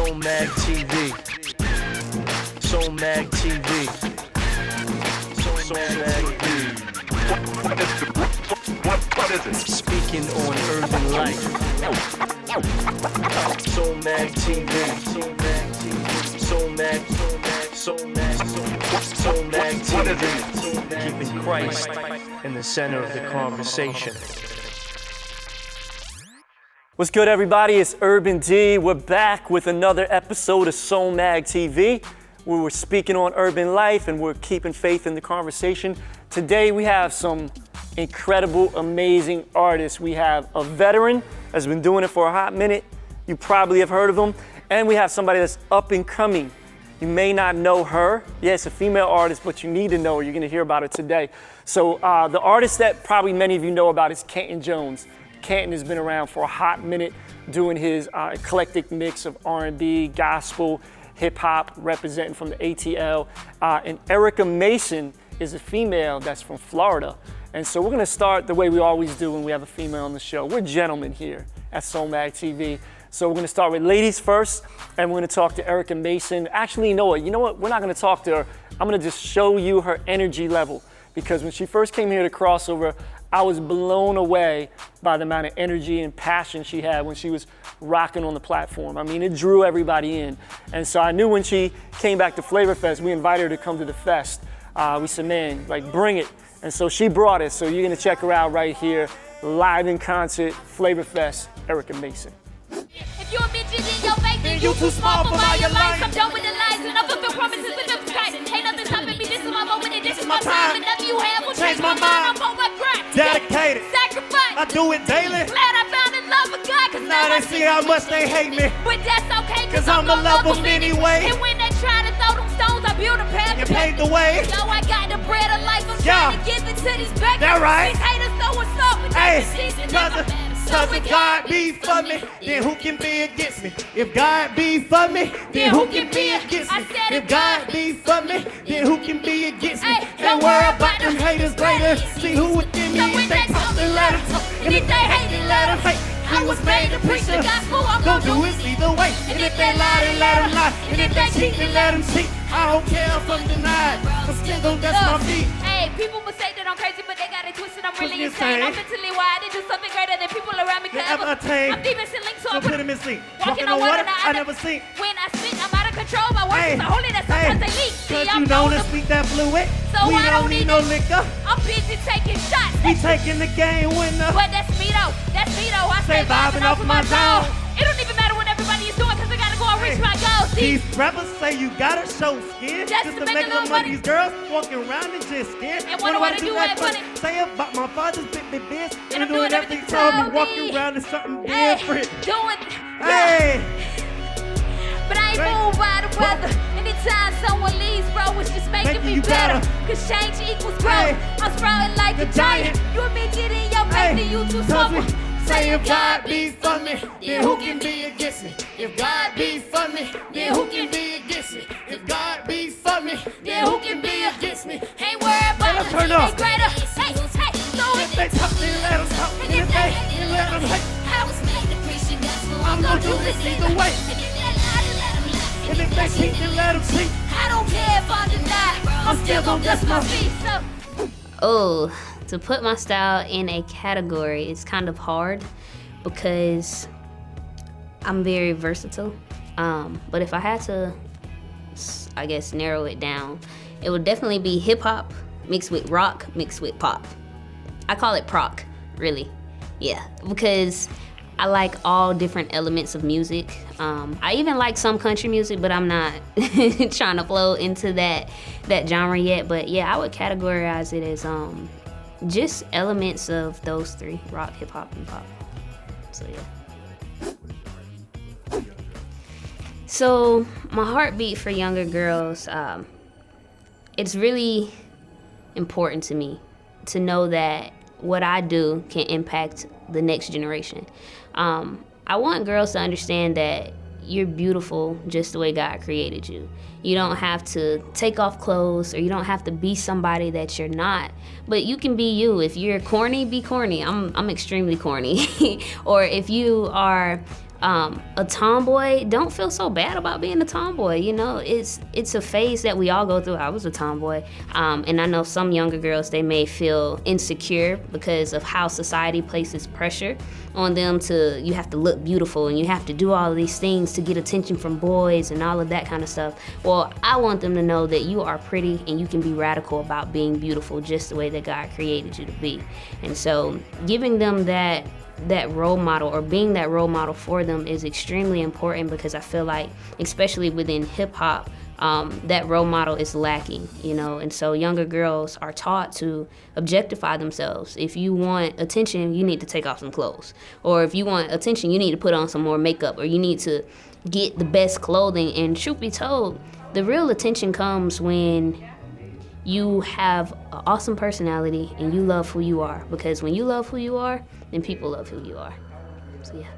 SMTV. SMTV. What is it? Speaking on urban life. SMTV. SMTV. Keeping Christ in the center of the conversation. What's good, everybody? It's Urban D. We're back with another episode of Soul Mag TV, where we're speaking on urban life and we're keeping faith in the conversation. Today we have some incredible, amazing artists. We have a veteran that's been doing it for a hot minute. You probably have heard of him. And we have somebody that's up and coming. You may not know her. Yeah, it's a female artist, but you need to know her. You're gonna hear about it today. So the artist that probably many of you know about is Canton Jones. Canton has been around for a hot minute doing his eclectic mix of R&B, gospel, hip hop, representing from the ATL. And Erica Mason is a female that's from Florida. And so we're gonna start the way we always do when we have a female on the show. We're gentlemen here at Soul Mag TV. So we're gonna start with ladies first, and we're gonna talk to Erica Mason. Actually, you know what? We're not gonna talk to her. I'm gonna just show you her energy level, because when she first came here to Crossover, I was blown away by the amount of energy and passion she had when she was rocking on the platform. I mean, it drew everybody in. And so I knew when she came back to Flavor Fest, we invited her to come to the fest. We said, man, like, bring it. And so she brought it. So you're gonna check her out right here, live in concert, Flavor Fest, Erica Mason. If you're a midget in your face, then you too small for my alliance. I'm done with the lies and I fulfill promises with them skies. Ain't nothing stopping me, this is my moment and this is my time. And nothing you have will change my mind. I'm on my grind. Dedicated. Sacrifice. I do it daily. Glad I found in love with God, cause Now they see how much they hate me. But that's okay, Cause I'm gonna love them anyway. And when they try to throw them stones, I build a path. You paved the way. Yo, I got the bread of life, I'm Yeah. trying to give it to these beggars. That right. These haters know what's up, but Hey, that's the season. cause if God be for me, then who can be against me? If God be for me, then who can be against me? If God be for me, then who can be against me? Ain't worry about them haters greater. See who within me. If they talk, then let them talk. And if they hate, then let them hate. I was made to preach the gospel, I'm gonna do it either way. And if they lie, then let them lie. And if they cheat, then let them cheat. I don't care if I'm denied. I'm still gonna dust my feet. Hey, people will say that I'm crazy, but they got it twisted. I'm really What's insane? insane. I'm mentally wired to do something greater than people around me could Never ever attain. I'm deep in sin, so I Don't put him in sleep. Walking on water, I never seen. When I spit, I'm out of control. My words Hey, are holy, that sometimes they leak. See, cause I'm you know known to to speak that fluid. So We I don't need no liquor. I'm busy taking shots. We taking the game winner. But that's me though. That's me though. I Stay stay vibing off of my zone. It don't even matter what everybody is doing, cause I gotta go and reach my goals. See, These rappers say you gotta show skin Just to make a little little money. These girls walking around in just skin. And wonder why they do that funny. Say about my father's big bitch. And I'm And doing doing everything everything told me. told Walking me. around in something hey, different. doing. Hey, But I ain't Hey. moved by the weather. Anytime someone leaves, bro, it's just making Making me you better. better. Cause change equals growth. Hey. I'm sprouting like a The giant. giant. You and me get in your face, hey. then you too Cause small. we say if God be for me, then who can be against me? If God be for me, then who can be against me? If God be for me, then who can be against me? Ain't worried about Let's the turn they up. greater. Hey, so If they talk, then let them talk. And if they hate, then let them hate. I was made to preach the gospel. I'm gonna do this either way. And if they cheat, then let them cheat. I don't care if I'm denied. I'm still gonna dust my feet. So. Oh, to put my style in a category is kind of hard because I'm very versatile. But if I had to, I guess, narrow it down, it would definitely be hip hop mixed with rock mixed with pop. I call it proc, really. Yeah, because I like all different elements of music. I even like some country music, but I'm not trying to flow into that genre yet. But yeah, I would categorize it as just elements of those three: rock, hip hop, and pop. So yeah. So my heartbeat for younger girls, it's really important to me to know that what I do can impact the next generation. I want girls to understand that you're beautiful just the way God created you. You don't have to take off clothes, or you don't have to be somebody that you're not, but you can be you. If you're corny, be corny. I'm extremely corny. Or if you are a tomboy, don't feel so bad about being a tomboy. You know, it's a phase that we all go through. I was a tomboy, and I know some younger girls, they may feel insecure because of how society places pressure on them to, you have to look beautiful and you have to do all of these things to get attention from boys and all of that kind of stuff. Well, I want them to know that you are pretty and you can be radical about being beautiful just the way that God created you to be. And so giving them that role model, or being that role model for them, is extremely important, because I feel like, especially within hip hop, that role model is lacking, you know. And so younger girls are taught to objectify themselves. If you want attention, you need to take off some clothes, or if you want attention, you need to put on some more makeup, or you need to get the best clothing. And truth be told, the real attention comes when you have an awesome personality and you love who you are, because when you love who you are, then people love who you are. So yeah.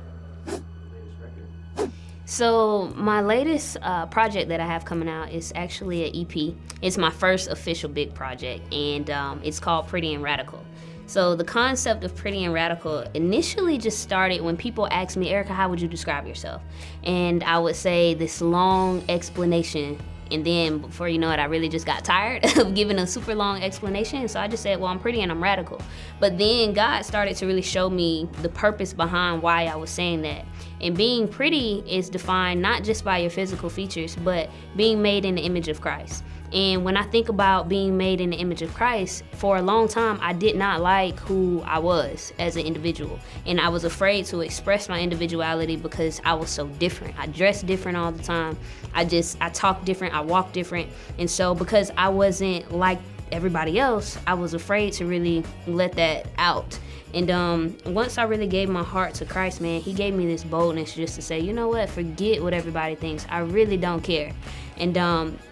So my latest project that I have coming out is actually an EP. It's my first official big project, and it's called Pretty and Radical. So the concept of Pretty and Radical initially just started when people asked me, Erica, how would you describe yourself? And I would say this long explanation. And then before you know it, I really just got tired of giving a super long explanation. So I just said, well, I'm pretty and I'm radical. But then God started to really show me the purpose behind why I was saying that. And being pretty is defined not just by your physical features, but being made in the image of Christ. And when I think about being made in the image of Christ, for a long time, I did not like who I was as an individual. And I was afraid to express my individuality because I was so different. I dressed different all the time. I talked different, I walked different. And so because I wasn't like everybody else, I was afraid to really let that out. And once I really gave my heart to Christ, man, he gave me this boldness just to say, you know what, forget what everybody thinks. I really don't care. And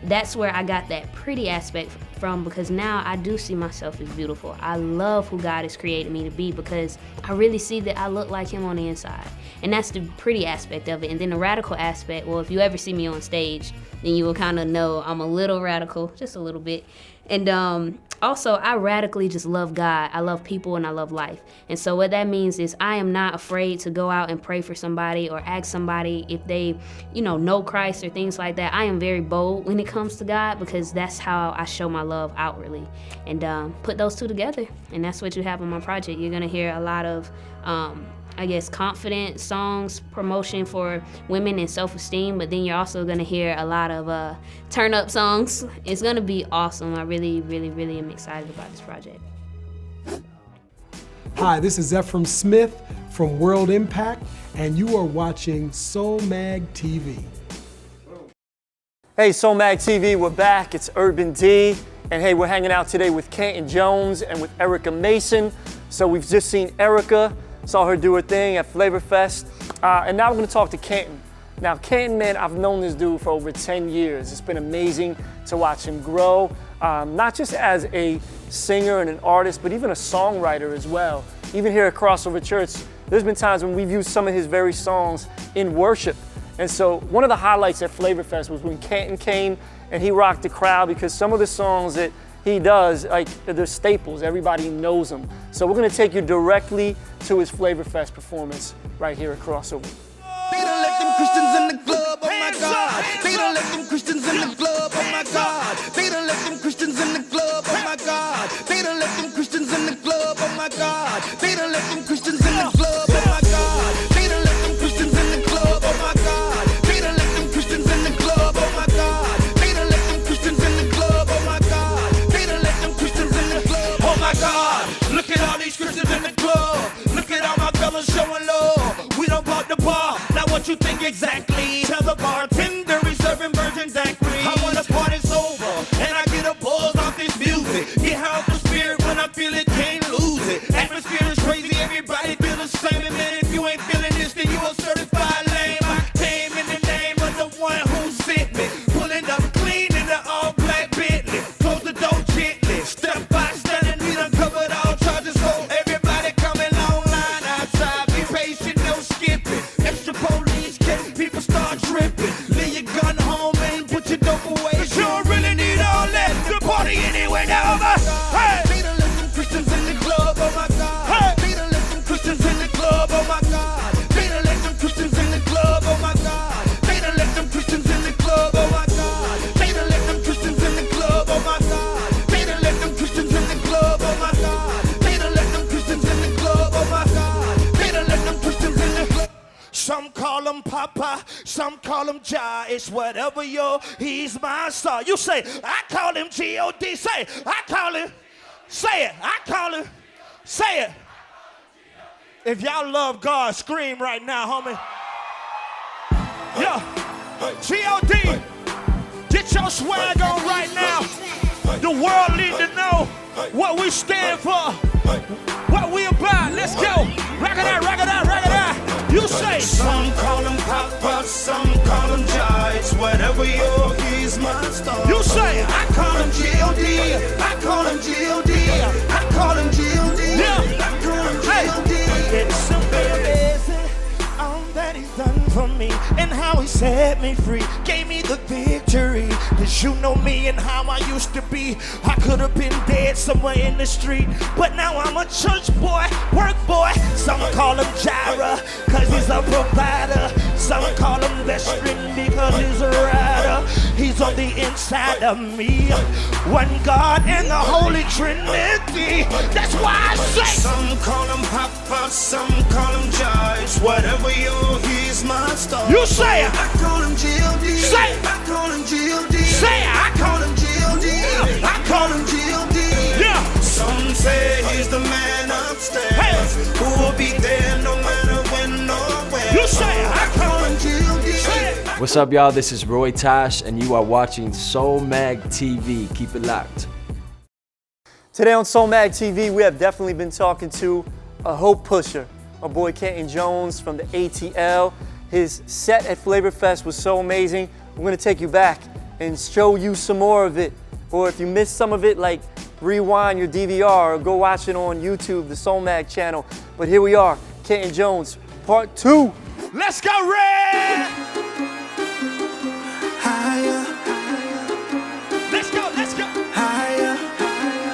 that's where I got that pretty aspect from, because now I do see myself as beautiful. I love who God has created me to be, because I really see that I look like him on the inside. And that's the pretty aspect of it. And then the radical aspect, well, if you ever see me on stage, then you will kind of know I'm a little radical, just a little bit. And also, I radically just love God. I love people and I love life. And so what that means is I am not afraid to go out and pray for somebody or ask somebody if they, know Christ or things like that. I am very bold when it comes to God, because that's how I show my love outwardly. And put those two together, and that's what you have on my project. You're going to hear a lot of confident songs, promotion for women and self-esteem, but then you're also going to hear a lot of turn-up songs. It's going to be awesome. I really, really, really am excited about this project. Hi, this is Ephraim Smith from World Impact, and you are watching Soul Mag TV. Hey, Soul Mag TV, we're back. It's Urban D. And hey, we're hanging out today with Canton Jones and with Erica Mason. So we've just seen Erica, saw her do her thing at Flavor Fest. And now we're gonna talk to Canton. Now, Canton, man, I've known this dude for over 10 years. It's been amazing to watch him grow, not just as a singer and an artist, but even a songwriter as well. Even here at Crossover Church, there's been times when we've used some of his very songs in worship. And so one of the highlights at Flavor Fest was when Canton came and he rocked the crowd, because some of the songs that he does, like, they're staples. Everybody knows them. So we're gonna take you directly to his Flavor Fest performance right here at Crossover. They don't let them Christians in the club, oh my God. They don't let them Christians in the club, oh my God. They don't let them Christians in the club, oh my God. They don't let them Christians in the club, oh my God. They don't let them Christians in the club, oh my God. They don't let them Christians in the club, oh my God. They don't let them Christians in the club, oh my God. They don't let them Christians in the club, oh my God. They don't let them Christians in the club, oh my God. Look at all these Christians in the club. Look at all my fellas showing love. We don't pop the bar. Now what you think exactly? Tell the bartender he's serving virgin daiquiri. I want the party's over and I get a buzz off this music. Get high off the spirit when I feel it, can't lose it. Atmosphere is crazy, everybody feel the same. And then if you ain't feeling this, then you a certified lame. I came in the name of the one who sent me. Pulling up clean in the all black Bentley. Close the door gently. Step by step and we done covered all charges. So everybody coming long line outside. Be patient, no skipping. Extra police catch people Some call him Papa, some call him Jah. It's whatever he's my star. You say, I call him G-O-D. Say, I call him. Say it, I call him. Say it. If y'all love God, scream right now, homie. Yeah, G-O-D. Get your swag on right now. The world need to know what we stand for, what we about. Let's go. Rock it out, rock it out, rock it out. You say. Some call him Papa, some call him Jah. It's whatever he's my star. You say. I call him G-O-D. I call him G-O-D. I call him G-O-D. Yeah. I call him G-O-D. It's so amazing all that he's done for me and how he set me free, gave me the victory. Cause you know me and how I used to be. I could have been dead somewhere in the street, but now I'm a church boy, work boy. Some call him Jireh, cause he's a provider. Some call him Lestrin because he's a rider. He's on the inside of me. One God and the Holy Trinity. That's why I say. Some call him Papa, some call him Jah. It's whatever he's my star. You say it. I call him G-O-D. Say it. I call him G-O-D. Say it. I call him G-O-D. I call him G-O-D. Yeah. Some say he's the man upstairs. Hey. Who will be there no matter when or where. You say it. I call him G-O-D. Say it. What's up, y'all? This is Roy Tosh, and you are watching Soul Mag TV. Keep it locked. Today on Soul Mag TV, we have definitely been talking to a hope pusher, my boy Canton Jones from the ATL. His set at Flavor Fest was so amazing. We're gonna take you back and show you some more of it. Or if you missed some of it, like rewind your DVR or go watch it on YouTube, the Soul Mag channel. But here we are, Canton Jones, part 2. Let's go, Red! Higher, Let's go, let's go. higher,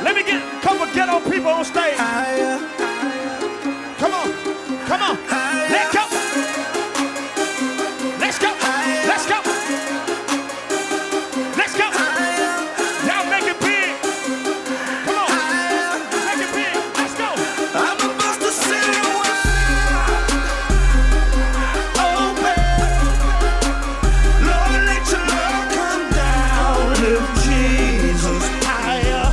Let me get a couple ghetto people on stage. higher, Come on, come on. Let's go. Let's go, let's go. Let's go. Y'all make it big. Come on, make it big. Let's go. I'm about to set it wide open. Lord, let your love come down. Lift Jesus Higher.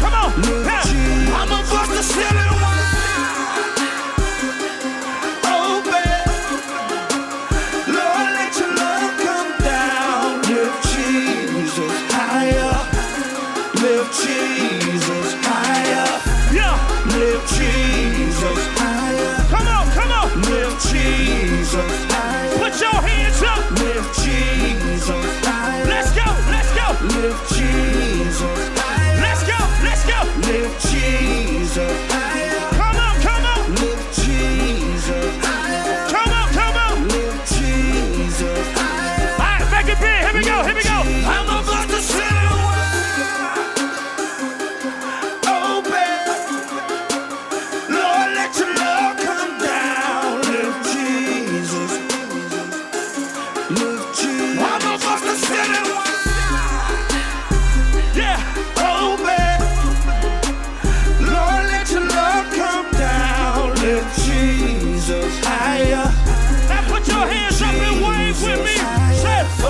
Come on. Lift Yeah. Jesus. I'm about to set it wide. open. Lord, let your love come down. Lift Jesus higher. Lift Jesus higher. Yeah. Lift Jesus higher. Come on, come on. Lift Jesus higher. Put your hands up. Lift Jesus higher. Let's go, let's go. Lift Jesus higher. Let's go, let's go. Lift Jesus higher. Come on, come on. Lift Jesus higher. Come on, come on. Lift Jesus higher. All right, make it big. Here we go, here we go. I'm about to set it wide open. Lord, let your love come down. Lift Jesus. Lift Jesus. I'm about to set it wide Yeah. open. Lord, let your love come down. Lift Jesus higher. Now put your hands up and wave with me. Say, Oh.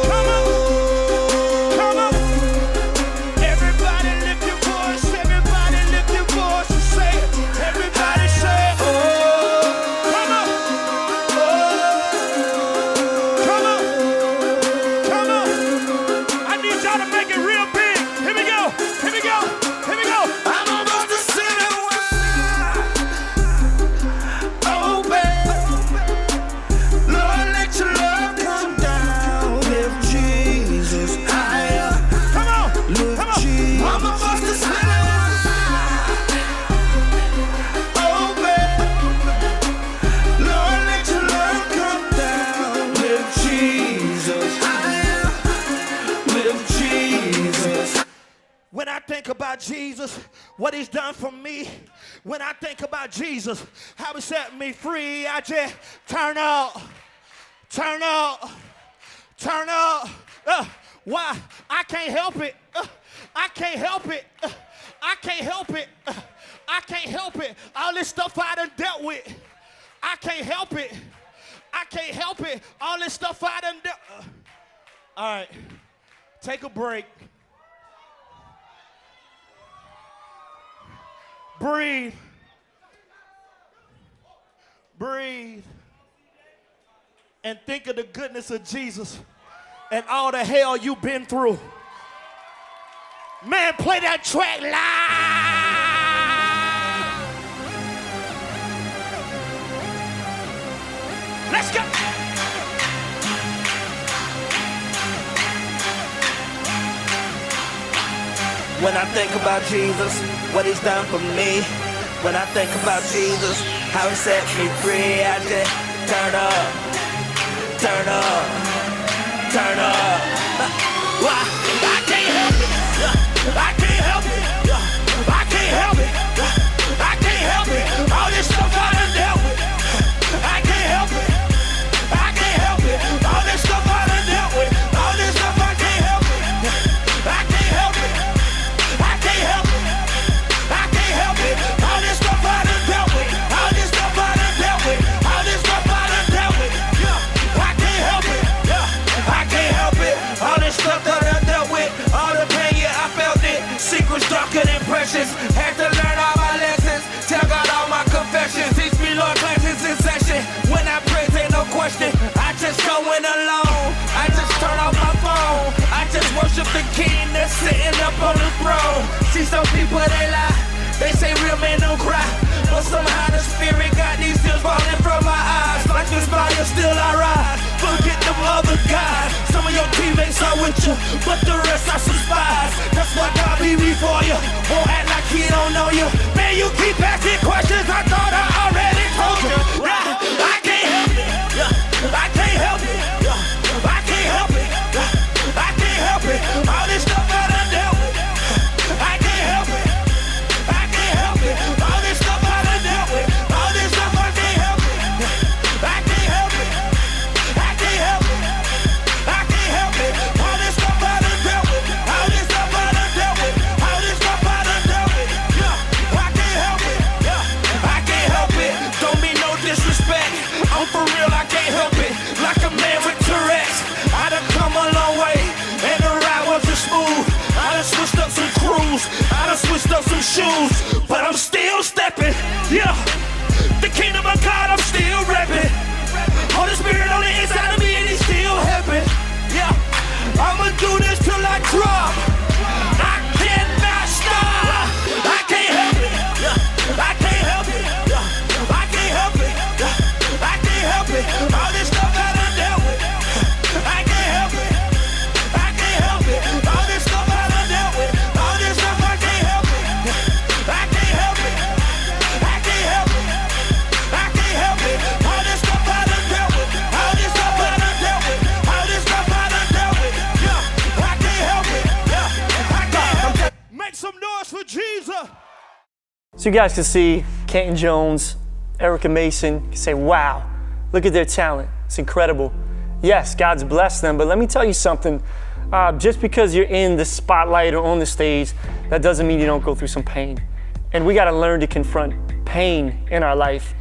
come on, come on. Everybody lift your voice. Everybody lift your voice and say it. Everybody say it. Come on. Come on. Come on. I need y'all to make it real big. Here we go. Here we go. Here we go. I'm about to set it wide open. Lord, let your love come down. Lift Jesus higher. Come on. Lift Come on. Jesus. I'm about to set it wide open. Lord, let your love come down. Lift Jesus higher. Lift Jesus. When I think about Jesus, what he's done for me, when I think about Jesus, how he set me free, I just turn up, turn up, turn up. Why? I can't help it. I can't help it. I can't help it. I can't help it. All this stuff I done dealt with. I can't help it. I can't help it. All this stuff I done dealt All right. Take a break. Breathe. Breathe. And think of the goodness of Jesus and all the hell you've been through. Man, play that track live. Let's go. When I think about Jesus, what he's done for me. When I think about Jesus, how he set me free, I just turn up, turn up, turn up. Why? I can't help it. I can't help it. I can't help it. I can't help it. All this stuff I done dealt with. I can't help it. I can't help it. All this stuff I done dealt with. All this stuff I can't help it. I can't help it. I can't help it. I can't help it. All this stuff I done dealt with. All this stuff I done dealt with. All this stuff I done dealt with. Yeah, I can't help it. Yeah, I can't help it. All this stuff that I dealt with. All the pain, yeah, I felt it. Secrets darker than precious. Had to learn all my lessons. Tell God all my confessions. Teach me, Lord, classes in session. When I pray, ain't no question. I just go in alone. I just turn off my phone. I just worship the King that's sitting up on the throne. See, some people, they lie. They say real men don't cry. But somehow the Spirit got these tears falling from my eyes. Like this fire still I rise. Forget them other guys. Some of your teammates are with you, but the rest are some spies. That's why God be before you. Won't act like he don't know you. Man, you keep asking questions. I thought I already told you. I can't help it. I can't help it. I can't help it. I can't help it. All this stuff I done dealt with. I can't help it. I can't help it. All this stuff I done dealt with. All this stuff I can't help it. I can't help it. I can't help it. I can't help it. All this stuff I done dealt with. All this stuff I done dealt with. All this stuff I done dealt with. Yeah, I can't help it. Yeah, I can't help it. Don't mean no disrespect. I'm for real, I can't help it. Like a man with Tourette's. I done come a long way, and the ride wasn't smooth. I done switched up some crews. I done switched up some shoes. But I'm still stepping. Yeah, the kingdom of God, I'm still repping. Holy Spirit on the inside of me, and he's still helping. Yeah, I'ma do this till I drop. I cannot stop. I can't help it. I can't help it. I can't help it. I can't help it. All this stuff I done dealt with. I can't help it. I can't help it. All this stuff I done dealt with. All this stuff I can't help it. I can't help it. I can't help it. I can't help it. All this stuff I done dealt with. All this stuff I done dealt with. All this stuff I done dealt with. Yeah, I can't help it. Yeah, I can't help it. Make some noise for Jesus. So you guys can see Canton Jones, Erica Mason, can say, wow, look at their talent. It's incredible. Yes, God's blessed them, but let me tell you something. Just because you're in the spotlight or on the stage, that doesn't mean you don't go through some pain. And we gotta learn to confront pain in our life.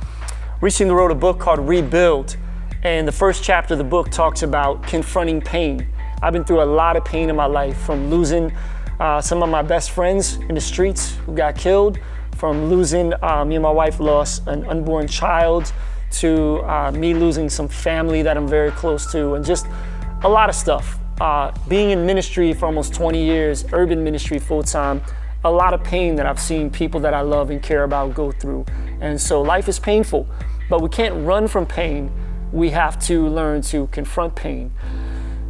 Recently wrote a book called Rebuild, and the first chapter of the book talks about confronting pain. I've been through a lot of pain in my life, from losing some of my best friends in the streets who got killed, from losing, me and my wife lost an unborn child, to me losing some family that I'm very close to, and just a lot of stuff. Being in ministry for almost 20 years, urban ministry full-time, a lot of pain that I've seen people that I love and care about go through. And so life is painful, but we can't run from pain. We have to learn to confront pain.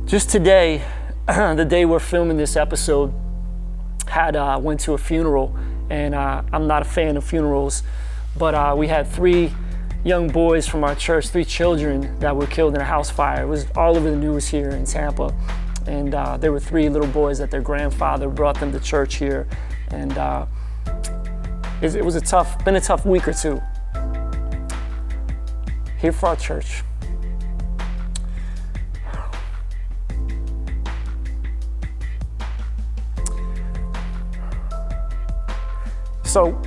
Just today, the day we're filming this episode, went to a funeral, and I'm not a fan of funerals, but we had 3 young boys from our church, 3 children that were killed in a house fire. It was all over the news here in Tampa. And there were 3 little boys that their grandfather brought them to church here. And it was been a tough week or two here for our church. So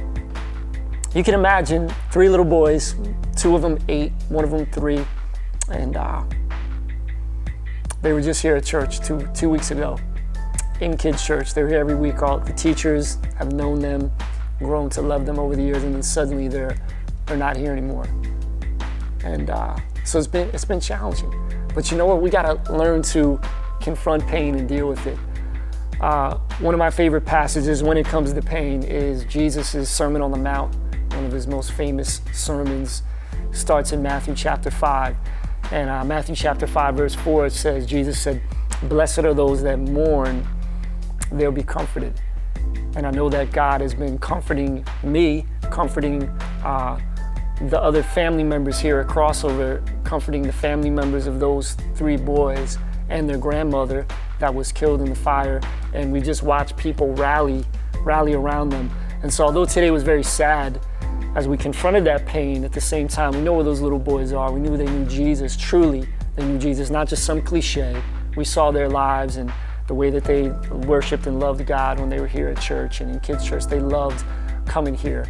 you can imagine 3 little boys, 2 of them 8, 1 of them 3, and they were just here at church two weeks ago in kids' church. They were here every week. All the teachers have known them, grown to love them over the years, and then suddenly they're not here anymore. And so it's been challenging. But you know what? We gotta learn to confront pain and deal with it. One of my favorite passages when it comes to pain is Jesus' Sermon on the Mount. One of his most famous sermons starts in Matthew chapter 5. And Matthew chapter 5 verse 4, it says, Jesus said, "Blessed are those that mourn, they'll be comforted." And I know that God has been comforting me, comforting the other family members here at Crossover, comforting the family members of those 3 boys and their grandmother that was killed in the fire. And we just watched people rally around them. And so although today was very sad, as we confronted that pain, at the same time, we know where those little boys are. We knew they knew Jesus, truly they knew Jesus, not just some cliche. We saw their lives and the way that they worshiped and loved God when they were here at church and in kids' church. They loved coming here.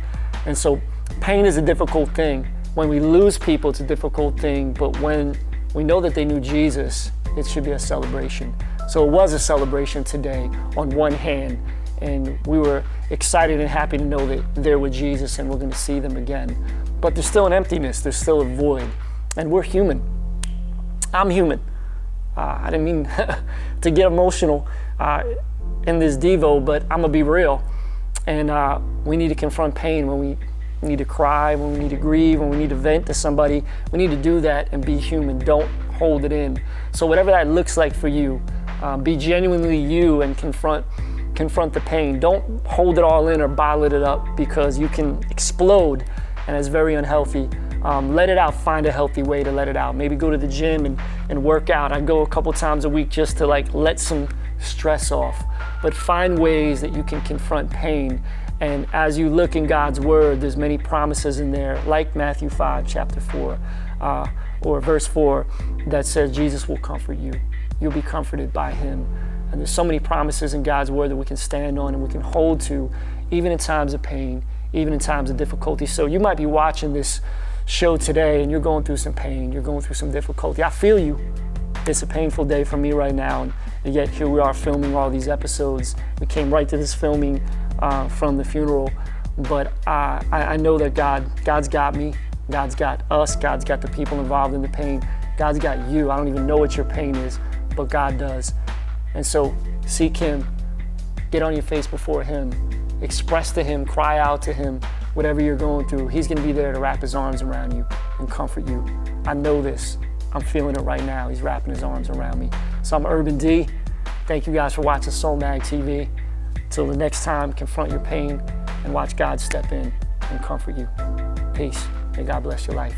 And so pain is a difficult thing. When we lose people, it's a difficult thing, but when we know that they knew Jesus, it should be a celebration. So it was a celebration today on one hand, and we were excited and happy to know that they're with Jesus and we're going to see them again. But there's still an emptiness, there's still a void, and we're human. I'm human. I didn't mean to get emotional in this Devo, but I'm gonna be real. And we need to confront pain when we need to cry, when we need to grieve, when we need to vent to somebody. We need to do that and be human. Don't hold it in. So whatever that looks like for you, be genuinely you and confront the pain. Don't hold it all in or bottle it up, because you can explode, and it's very unhealthy. Let it out. Find a healthy way to let it out. Maybe go to the gym and work out. I go a couple times a week just to let some stress off. But find ways that you can confront pain. And as you look in God's word, there's many promises in there, like Matthew 5, chapter 4, or verse 4, that says Jesus will comfort you. You'll be comforted by him. And there's so many promises in God's word that we can stand on and we can hold to, even in times of pain, even in times of difficulty. So you might be watching this show today and you're going through some pain, you're going through some difficulty. I feel you. It's a painful day for me right now, and yet here we are filming all these episodes. We came right to this filming from the funeral, but I know that God's got me, God's got us, God's got the people involved in the pain, God's got you. I don't even know what your pain is, but God does. And so seek him, get on your face before him, express to him, cry out to him, whatever you're going through. He's gonna be there to wrap his arms around you and comfort you. I know this. I'm feeling it right now. He's wrapping his arms around me. So I'm Urban D. Thank you guys for watching Soul Mag TV. Till the next time, confront your pain and watch God step in and comfort you. Peace. May God bless your life.